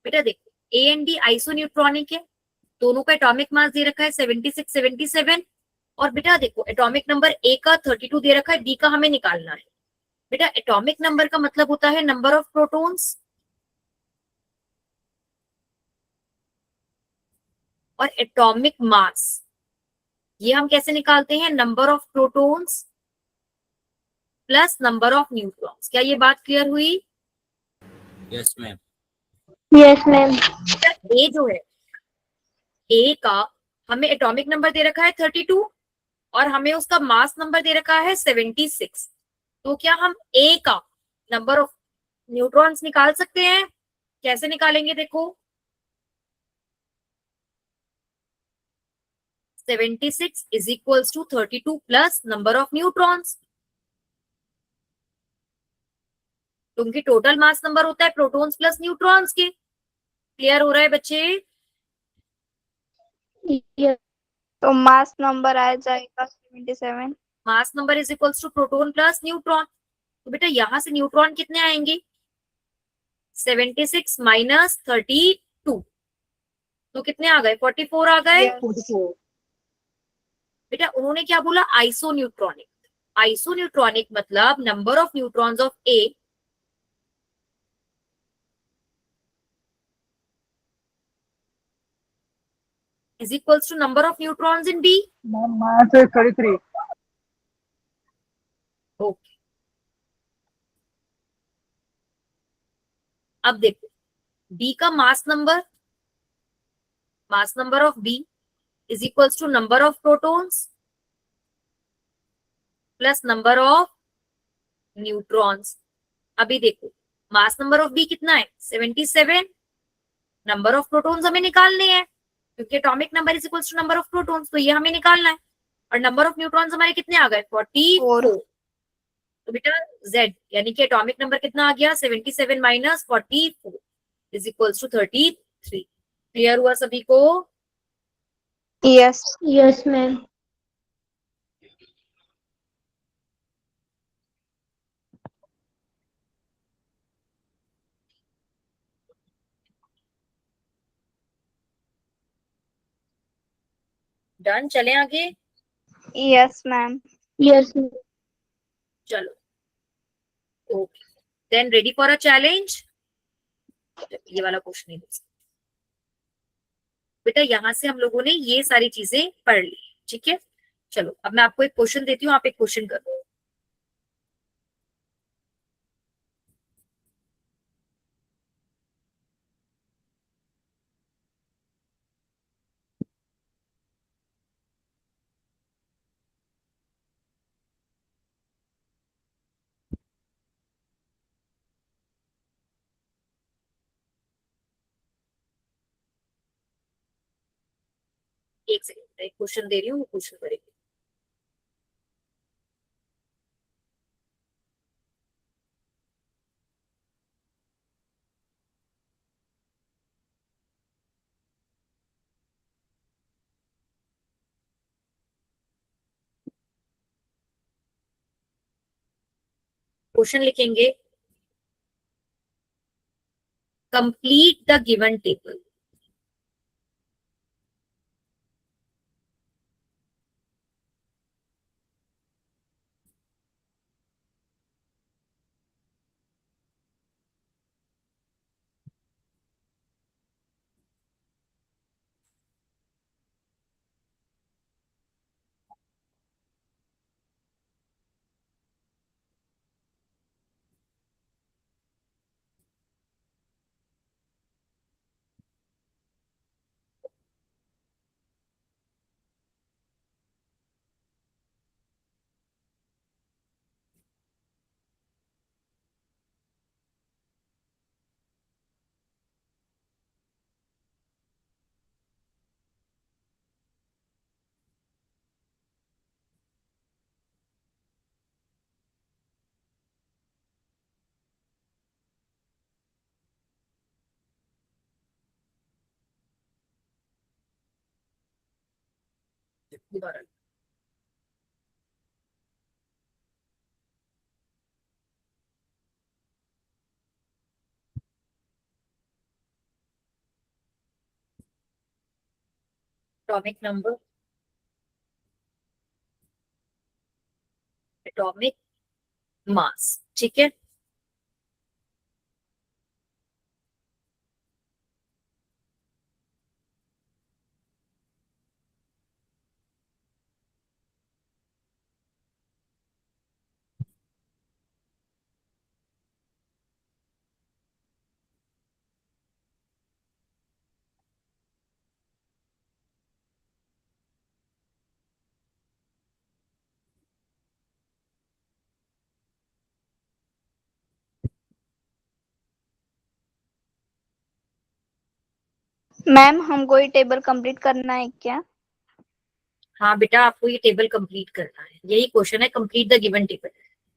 बेटा देखो, ए एंड डी आइसोन्यूट्रॉनिक है. दोनों का एटॉमिक मास दे रखा है 76 77. और बेटा देखो, एटॉमिक नंबर ए का 32 दे रखा है, बी का हमें निकालना है. बेटा एटॉमिक नंबर का मतलब होता है नंबर ऑफ प्रोटॉन्स, और एटॉमिक मास ये हम कैसे निकालते हैं? Number of protons plus number of neutrons. क्या ये बात क्लियर हुई? Yes, ma'am. Yes, ma'am. ए जो है, ए का हमें एटॉमिक नंबर दे रखा है 32 और हमें उसका मास नंबर दे रखा है 76. तो क्या हम ए का नंबर ऑफ न्यूट्रॉन्स निकाल सकते हैं? कैसे निकालेंगे देखो. 76 is equals to 32 plus number of neutrons. तो उनकी टोटल मास नंबर होता है प्रोटॉन्स प्लस न्यूट्रॉन्स के. क्लियर हो रहा है बच्चे? Yes. तो मास नंबर आ जाएगा 77. Mass number is equals to proton plus neutron. तो बेटा यहां से न्यूट्रॉन कितने आएंगे? 76 माइनस 32, तो कितने आ गए? 44 आ गए. Yes. 44. बेटा उन्होंने क्या बोला? आइसोन्यूट्रॉनिक. आइसोन्यूट्रॉनिक मतलब number of neutrons of A is equals to number of neutrons in B. Ma'am, my answer is 33. Okay, अब देखो, B का mass number of B is equals to number of protons plus number of neutrons. अभी देखो, mass number of B कितना है? 77. Number of protons हमें निकालने हैं क्योंकि atomic number is equals to number of protons, तो ये हमें निकालना है. और नंबर ऑफ न्यूट्रॉन्स हमारे कितने आ गए? 44. तो बेटा Z यानी कि एटॉमिक नंबर कितना आ गया? 77 minus 44 is equals to 33. Clear हुआ सभी को? Yes. Yes, ma'am. डन. चलें आगे. Yes, ma'am. Yes, ma'am. चलो okay, then ready for a challenge. ये वाला क्वेश्चन है बेटा, यहां से हम लोगों ने ये सारी चीजें पढ़ ली. ठीक है, चलो अब मैं आपको एक क्वेश्चन देती हूँ, आप एक क्वेश्चन करो. एक सेकंड, एक क्वेश्चन दे रही हूँ, वो क्वेश्चन करेंगे। क्वेश्चन लिखेंगे, कंप्लीट द गिवन टेबल। दोबारा एटॉमिक नंबर, एटॉमिक मास, ठीक है। मैम हमको ये टेबल कंप्लीट करना है क्या? हाँ बेटा, आपको ये टेबल कंप्लीट करना है, यही क्वेश्चन है, कंप्लीट द गिवन टेबल।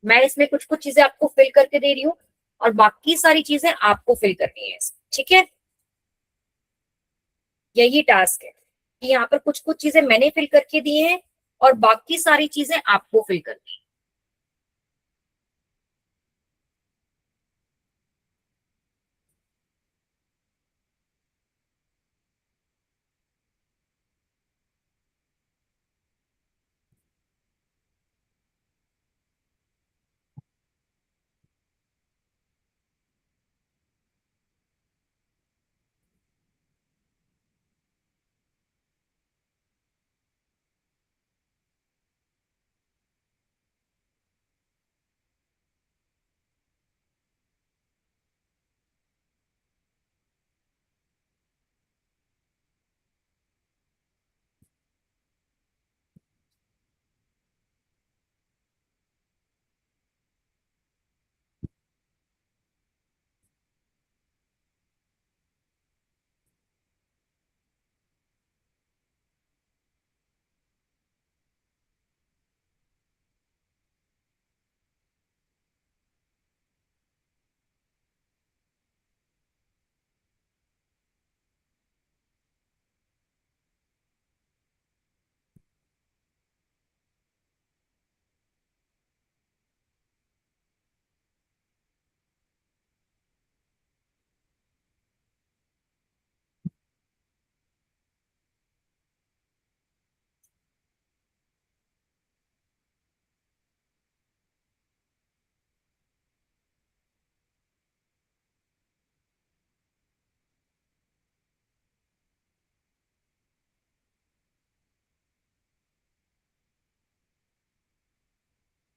मैं इसमें कुछ कुछ चीजें आपको फिल करके दे रही हूँ और बाकी सारी चीजें आपको फिल करनी है, ठीक है। यही टास्क है कि यहाँ पर कुछ कुछ चीजें मैंने फिल करके दी हैं और बाकी सारी चीजें आपको फिल करनी है।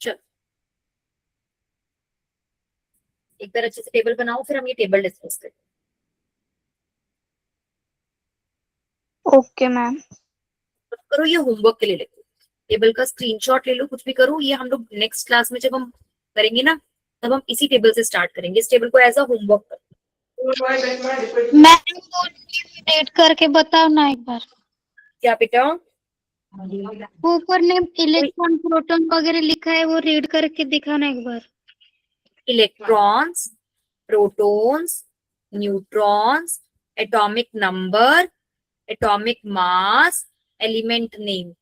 चलो एक बार अच्छे से टेबल बनाओ, फिर हम ये टेबल डिस्कस करें। Okay ma'am. तो करो, ये होमवर्क के लिए लिखो, टेबल का स्क्रीनशॉट ले लो, कुछ भी करो। ये हम लोग नेक्स्ट क्लास में जब हम करेंगे ना, तब हम इसी टेबल से स्टार्ट करेंगे। इस टेबल को एज अ होमवर्क करो। मैम डेट करके बताओ ना एक बार। क्या बेटा? ऊपर ने इलेक्ट्रॉन प्रोटॉन वगैरह लिखा है, वो रीड करके दिखाना एक बार। Electrons, protons, neutrons, atomic number, atomic mass, element name.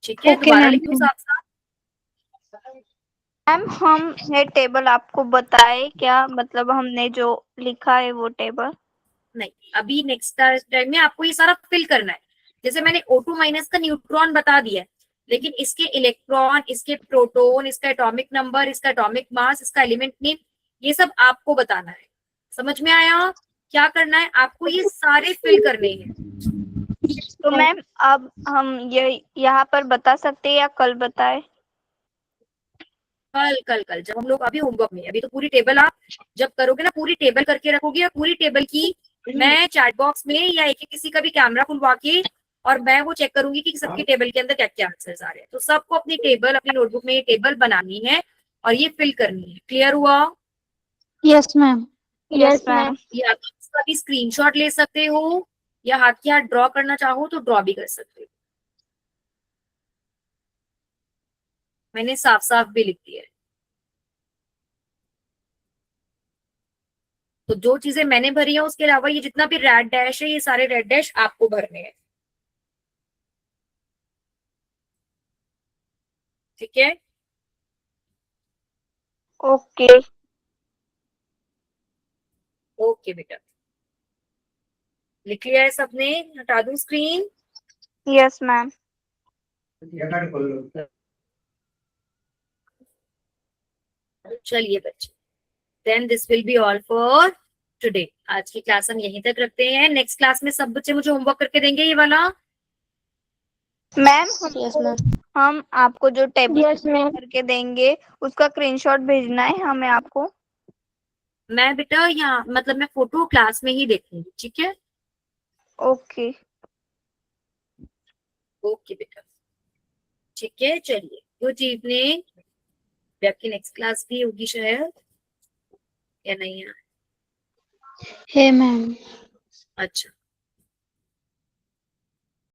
ठीक है, Okay, दोबारा ma'am. लिख दो साफ साफ। मैम हम ये टेबल आपको बताए क्या, मतलब हमने जो लिखा है वो टेबल? नहीं, अभी नेक्स्ट टाइम में आपको ये सारा फिल करना है। जैसे मैंने O2 माइनस का न्यूट्रॉन बता दिया है, लेकिन इसके इलेक्ट्रॉन, इसके प्रोटॉन, इसका एटॉमिक नंबर, इसका एटॉमिक मास, इसका एलिमेंट नेम, ये सब आपको बताना है। समझ में आया? क्या करना है आपको? ये सारे फिल करने हैं। तो मैम अब हम ये यहाँ पर बता सकते हैं या कल बताए? कल कल कल जब हम लोग अभी होमवर्क में, अभी तो पूरी टेबल आप जब करोगे ना, पूरी टेबल करके रखोगे, पूरी टेबल की मैं चैट बॉक्स में या एक किसी का भी कैमरा खुलवा के और मैं वो चेक करूंगी कि सबकी टेबल के अंदर क्या क्या आंसर्स आ रहे हैं। तो सबको अपनी टेबल, अपनी नोटबुक में ये टेबल बनानी है और ये फिल करनी है। क्लियर हुआ? Yes ma'am. Yes, ma'am. या तो इसका भी स्क्रीनशॉट ले सकते हो या हाथ के हाथ ड्रॉ करना चाहो तो ड्रॉ भी कर सकते हो। मैंने साफ साफ भी लिख दिया है। तो जो चीजें मैंने भरी है उसके अलावा ये जितना भी रेड डैश है, ये सारे रेड डैश आपको भरने हैं। ठीक है? ओके। ओके बेटा, लिख लिया है सबने? हटा दूं स्क्रीन? Yes ma'am. चलिए बच्चे, then this will be all for today. आज की क्लास हम यहीं तक रखते हैं। नेक्स्ट क्लास में सब बच्चे मुझे होमवर्क करके देंगे ये वाला। Ma'am Yes, ma'am. हम आपको जो टेबल Yes, ma'am. करके देंगे उसका स्क्रीनशॉट भेजना है हमें आपको। मैं बेटा यहाँ मतलब मैं फोटो क्लास में ही देखूंगी। ठीक है? ओके। ओके बेटा, ठीक है। चलिए, गुड इवनिंग। आपकी नेक्स्ट क्लास भी होगी शायद, या नहीं है? है मैम। अच्छा।